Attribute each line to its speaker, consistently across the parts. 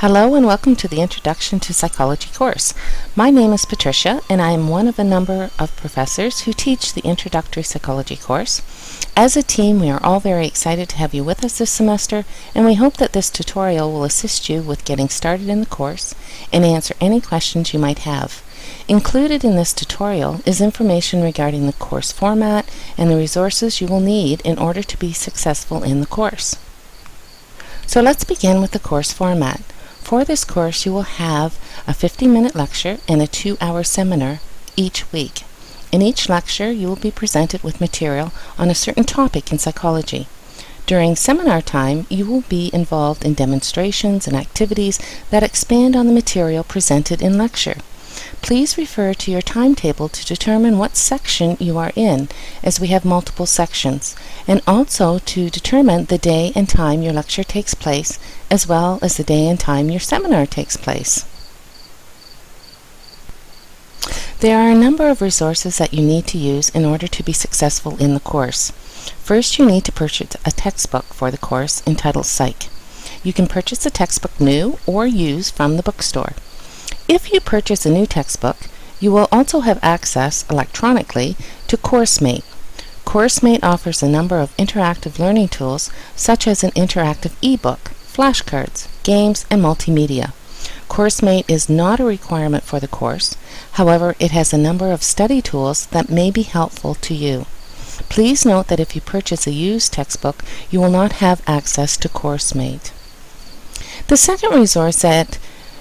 Speaker 1: Hello and welcome to the Introduction to Psychology course. My name is Patricia and I am one of a number of professors who teach the Introductory Psychology course. As a team, we are all very excited to have you with us this semester, and we hope that this tutorial will assist you with getting started in the course and answer any questions you might have. Included in this tutorial is information regarding the course format and the resources you will need in order to be successful in the course. So let's begin with the course format. For this course, you will have a 50-minute lecture and a 2-hour seminar each week. In each lecture, you will be presented with material on a certain topic in psychology. During seminar time, you will be involved in demonstrations and activities that expand on the material presented in lecture. Please refer to your timetable to determine what section you are in, as we have multiple sections, and also to determine the day and time your lecture takes place, as well as the day and time your seminar takes place. There are a number of resources that you need to use in order to be successful in the course. First, you need to purchase a textbook for the course entitled Psych. You can purchase the textbook new or used from the bookstore. If you purchase a new textbook, you will also have access electronically to CourseMate. CourseMate offers a number of interactive learning tools such as an interactive ebook, flashcards, games, and multimedia. CourseMate is not a requirement for the course. However, it has a number of study tools that may be helpful to you. Please note that if you purchase a used textbook, you will not have access to CourseMate. The second resource that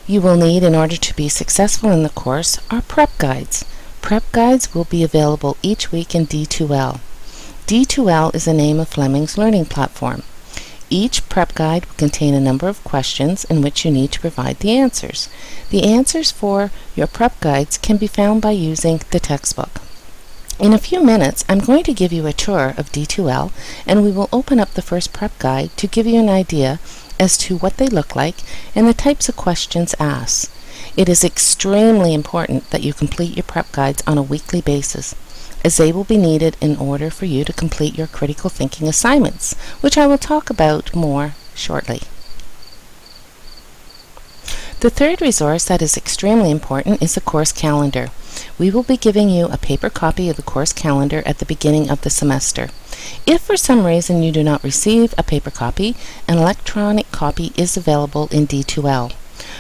Speaker 1: you will need in order to be successful in the course are prep guides. Prep guides will be available each week in D2L. D2L is the name of Fleming's learning platform. Each prep guide will contain a number of questions in which you need to provide the answers. The answers for your prep guides can be found by using the textbook. In a few minutes, I'm going to give you a tour of D2L, and we will open up the first prep guide to give you an idea as to what they look like and the types of questions asked. It is extremely important that you complete your prep guides on a weekly basis, as they will be needed in order for you to complete your critical thinking assignments, which I will talk about more shortly. The third resource that is extremely important is the course calendar. We will be giving you a paper copy of the course calendar at the beginning of the semester. If for some reason you do not receive a paper copy, an electronic copy is available in D2L.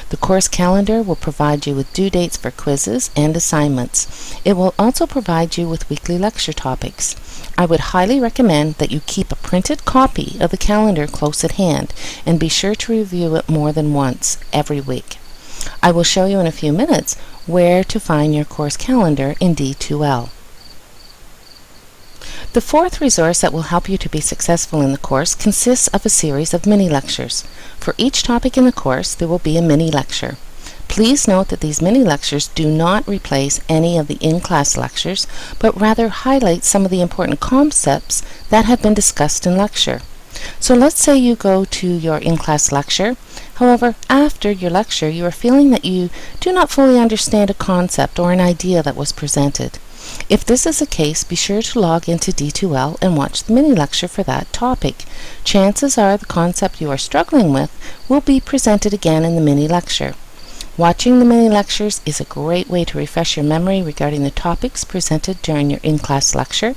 Speaker 1: The course calendar will provide you with due dates for quizzes and assignments. It will also provide you with weekly lecture topics. I would highly recommend that you keep a printed copy of the calendar close at hand and be sure to review it more than once every week. I will show you in a few minutes where to find your course calendar in D2L. The fourth resource that will help you to be successful in the course consists of a series of mini-lectures. For each topic in the course, there will be a mini-lecture. Please note that these mini-lectures do not replace any of the in-class lectures, but rather highlight some of the important concepts that have been discussed in lecture. So let's say you go to your in-class lecture. However, after your lecture, you are feeling that you do not fully understand a concept or an idea that was presented. If this is the case, be sure to log into D2L and watch the mini-lecture for that topic. Chances are the concept you are struggling with will be presented again in the mini-lecture. Watching the mini-lectures is a great way to refresh your memory regarding the topics presented during your in-class lecture.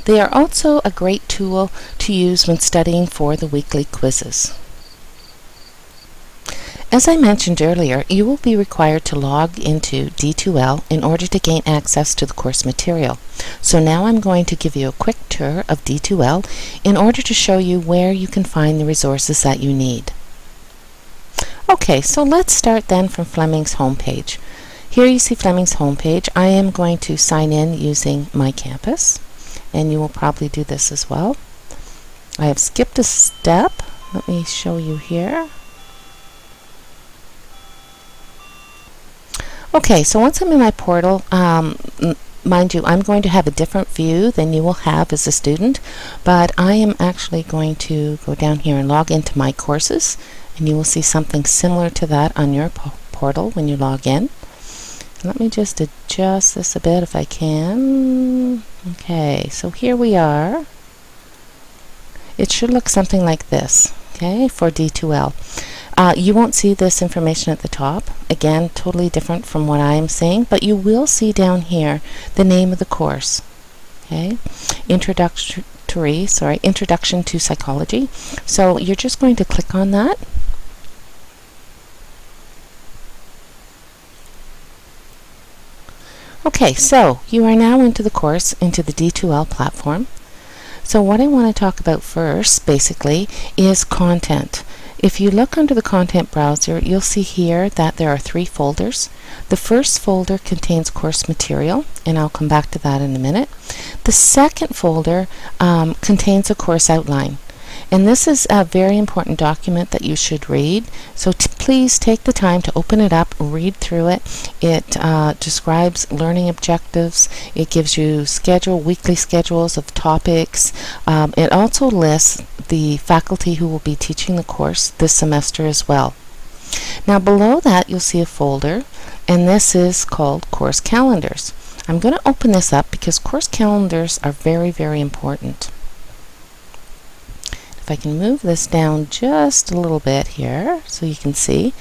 Speaker 1: They are also a great tool to use when studying for the weekly quizzes. As I mentioned earlier, you will be required to log into D2L in order to gain access to the course material. So now I'm going to give you a quick tour of D2L in order to show you where you can find the resources that you need. Okay, so let's start then from Fleming's homepage. Here you see Fleming's homepage. I am going to sign in using My Campus, and you will probably do this as well. I have skipped a step. Let me show you here. Okay, so once I'm in my portal, mind you, I'm going to have a different view than you will have as a student, but I am actually going to go down here and log into my courses, and you will see something similar to that on your portal when you log in. Let me just adjust this a bit if I can. Okay, so here we are. It should look something like this, okay, for D2L. You won't see this information at the top. Again, totally different from what I'm saying, but you will see down here the name of the course. Okay, Introduction to Psychology. So you're just going to click on that. Okay, so you are now into the course, into the D2L platform. So what I want to talk about first, basically, is content. If you look under the content browser, you'll see here that there are 3 folders. The first folder contains course material, and I'll come back to that in a minute. The second folder contains a course outline. And this is a very important document that you should read. So please take the time to open it up, read through it. It describes learning objectives. It gives you weekly schedules of topics. It also lists the faculty who will be teaching the course this semester as well. Now below that you'll see a folder, and this is called Course Calendars. I'm going to open this up because course calendars are very, very important. If I can move this down just a little bit here so you can see.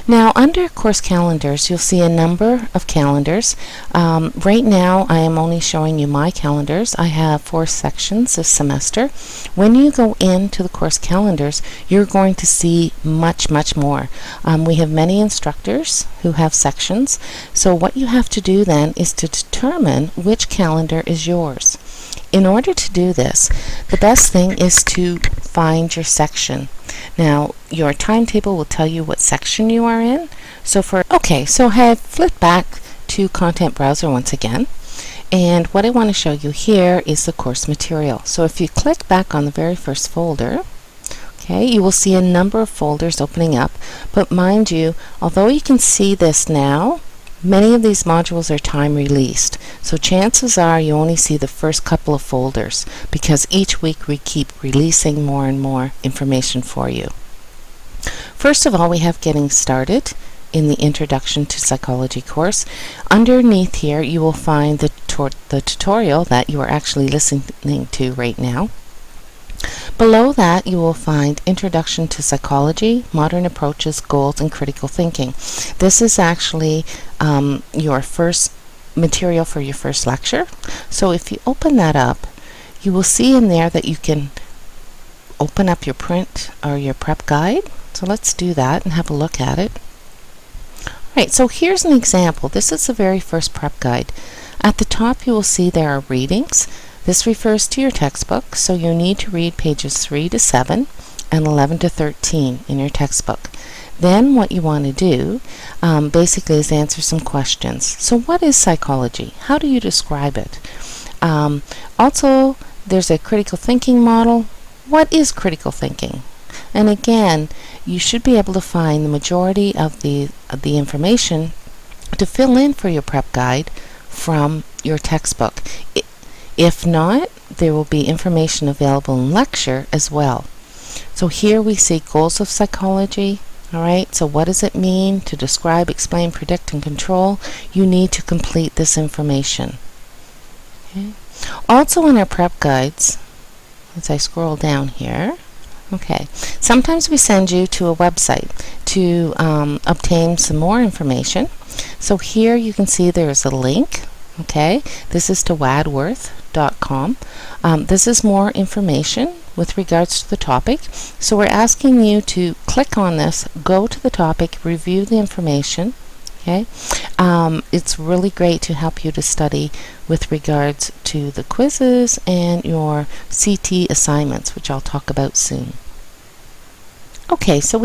Speaker 1: Now under course calendars you'll see a number of calendars. Right now I am only showing you my calendars. I have 4 sections this semester. When you go into the course calendars you're going to see much more. We have many instructors who have sections, so what you have to do then is to determine which calendar is yours. In order to do this, the best thing is to find your section. Now, your timetable will tell you what section you are in. So I have flipped back to Content Browser once again. And what I want to show you here is the course material. So if you click back on the very first folder, okay, you will see a number of folders opening up. But mind you, although you can see this now, many of these modules are time released, so chances are you only see the first couple of folders because each week we keep releasing more and more information for you. First of all, we have Getting Started in the Introduction to Psychology course. Underneath here you will find the tutorial that you are actually listening to right now. Below that you will find Introduction to Psychology, Modern Approaches, Goals, and Critical Thinking. This is actually your first material for your first lecture. So if you open that up, you will see in there that you can open up your print or your prep guide. So let's do that and have a look at it. Alright, so here's an example. This is the very first prep guide. At the top you will see there are readings. This refers to your textbook, so you need to read pages 3 to 7 and 11 to 13 in your textbook. Then what you want to do basically is answer some questions. So what is psychology? How do you describe it? Also, there's a critical thinking model. What is critical thinking? And again, you should be able to find the majority of the information to fill in for your prep guide from your textbook. If not, there will be information available in lecture as well. So here we see goals of psychology. Alright, so what does it mean to describe, explain, predict, and control? You need to complete this information. Okay. Also in our prep guides, as I scroll down here, okay, sometimes we send you to a website to obtain some more information. So here you can see there's a link. Okay, this is to wadworth.com. This is more information with regards to the topic. So we're asking you to click on this, go to the topic, review the information. Okay, it's really great to help you to study with regards to the quizzes and your CT assignments, which I'll talk about soon. Okay, so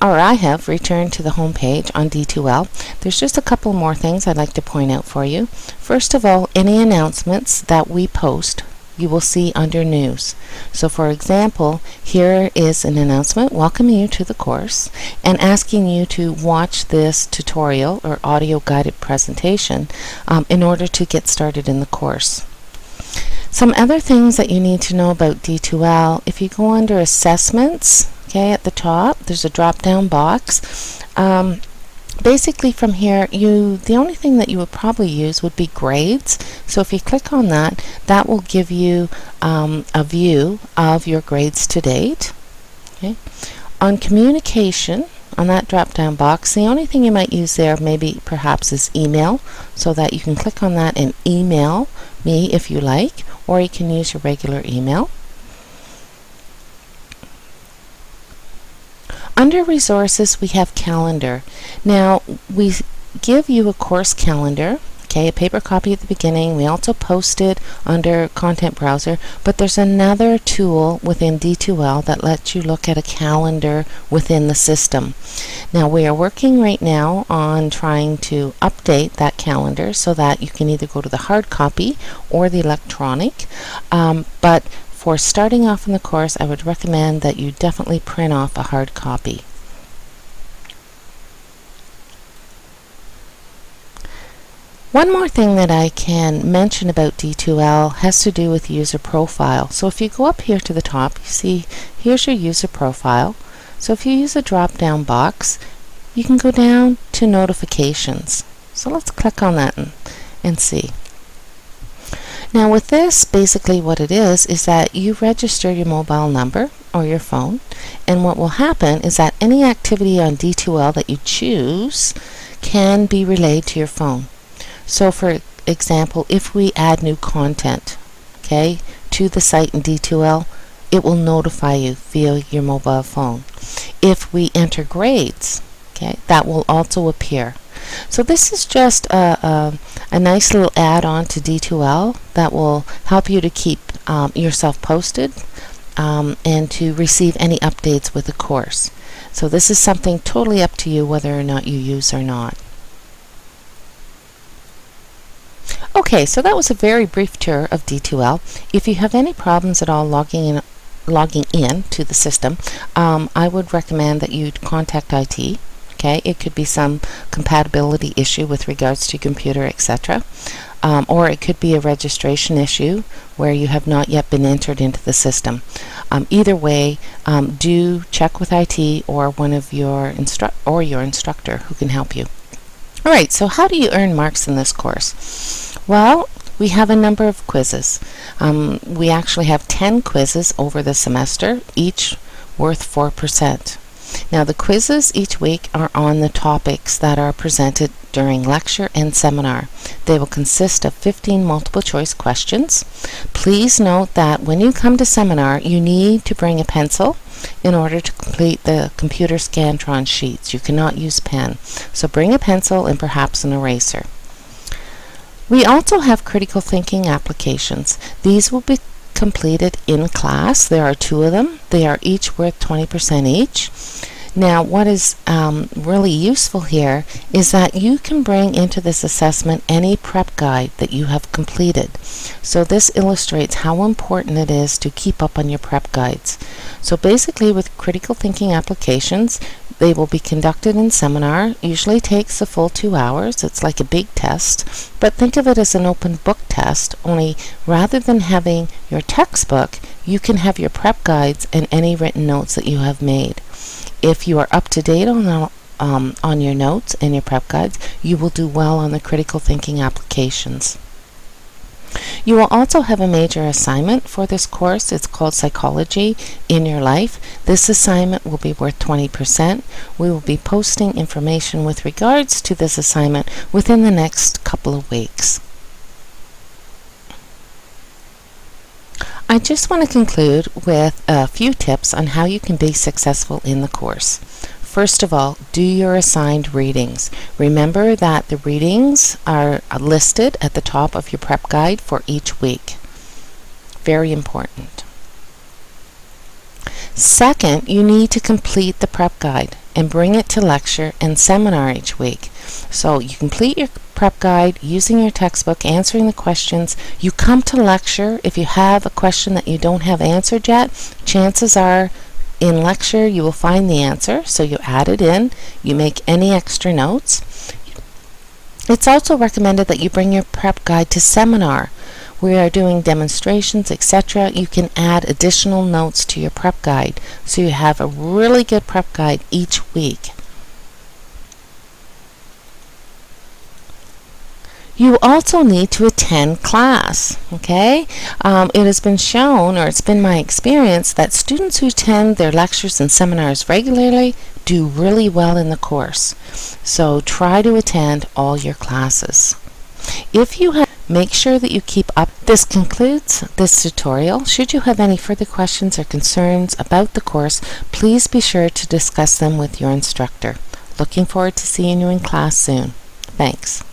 Speaker 1: I have returned to the home page on D2L. There's just a couple more things I'd like to point out for you. First of all, any announcements that we post, you will see under News. So for example, here is an announcement welcoming you to the course and asking you to watch this tutorial or audio guided presentation in order to get started in the course. Some other things that you need to know about D2L, if you go under Assessments, okay, at the top, there's a drop-down box. Basically from here, the only thing that you would probably use would be grades. So if you click on that, that will give you a view of your grades to date. Okay. On communication, on that drop-down box, the only thing you might use there maybe perhaps is email, so that you can click on that and email me if you like, or you can use your regular email. Under resources, we have calendar. Now, we give you a course calendar, okay, a paper copy at the beginning. We also post it under Content Browser, but there's another tool within D2L that lets you look at a calendar within the system. Now, we are working right now on trying to update that calendar so that you can either go to the hard copy or the electronic, but for starting off in the course, I would recommend that you definitely print off a hard copy. One more thing that I can mention about D2L has to do with user profile. So if you go up here to the top, you see here's your user profile. So if you use a drop-down box, you can go down to notifications. So let's click on that and see. Now with this, basically what it is that you register your mobile number or your phone, and what will happen is that any activity on D2L that you choose can be relayed to your phone. So for example, if we add new content, okay, to the site in D2L, it will notify you via your mobile phone. If we enter grades, okay, that will also appear. So this is just a nice little add-on to D2L that will help you to keep yourself posted and to receive any updates with the course. So this is something totally up to you whether or not you use or not. Okay, so that was a very brief tour of D2L. If you have any problems at all logging in to the system, I would recommend that you contact IT. Okay, it could be some compatibility issue with regards to computer, etc. Or it could be a registration issue where you have not yet been entered into the system. Either way, do check with IT or one of your instructor who can help you. All right, so how do you earn marks in this course? Well, we have a number of quizzes. We actually have 10 quizzes over the semester, each worth 4%. Now the quizzes each week are on the topics that are presented during lecture and seminar. They will consist of 15 multiple choice questions. Please note that when you come to seminar, you need to bring a pencil in order to complete the computer Scantron sheets. You cannot use pen. So bring a pencil and perhaps an eraser. We also have critical thinking applications. These will be completed in class. There are 2 of them. They are each worth 20% each. Now, what is really useful here is that you can bring into this assessment any prep guide that you have completed. So this illustrates how important it is to keep up on your prep guides. So basically with critical thinking applications, they will be conducted in seminar. Usually takes a full 2 hours. It's like a big test, but think of it as an open book test, only rather than having your textbook, you can have your prep guides and any written notes that you have made. If you are up to date on your notes and your prep guides, you will do well on the critical thinking applications. You will also have a major assignment for this course. It's called Psychology in Your Life. This assignment will be worth 20%. We will be posting information with regards to this assignment within the next couple of weeks. I just want to conclude with a few tips on how you can be successful in the course. First of all, do your assigned readings. Remember that the readings are listed at the top of your prep guide for each week. Very important. Second, you need to complete the prep guide and bring it to lecture and seminar each week. So you complete your prep guide using your textbook, answering the questions. You come to lecture. If you have a question that you don't have answered yet, chances are in lecture you will find the answer, so you add it in. You make any extra notes. It's also recommended that you bring your prep guide to seminar. We are doing demonstrations, etc. You can add additional notes to your prep guide, so you have a really good prep guide each week. You also need to attend class, okay? It has been shown, or it's been my experience, that students who attend their lectures and seminars regularly do really well in the course. So try to attend all your classes. If you have, make sure that you keep up. This concludes this tutorial. Should you have any further questions or concerns about the course, please be sure to discuss them with your instructor. Looking forward to seeing you in class soon. Thanks.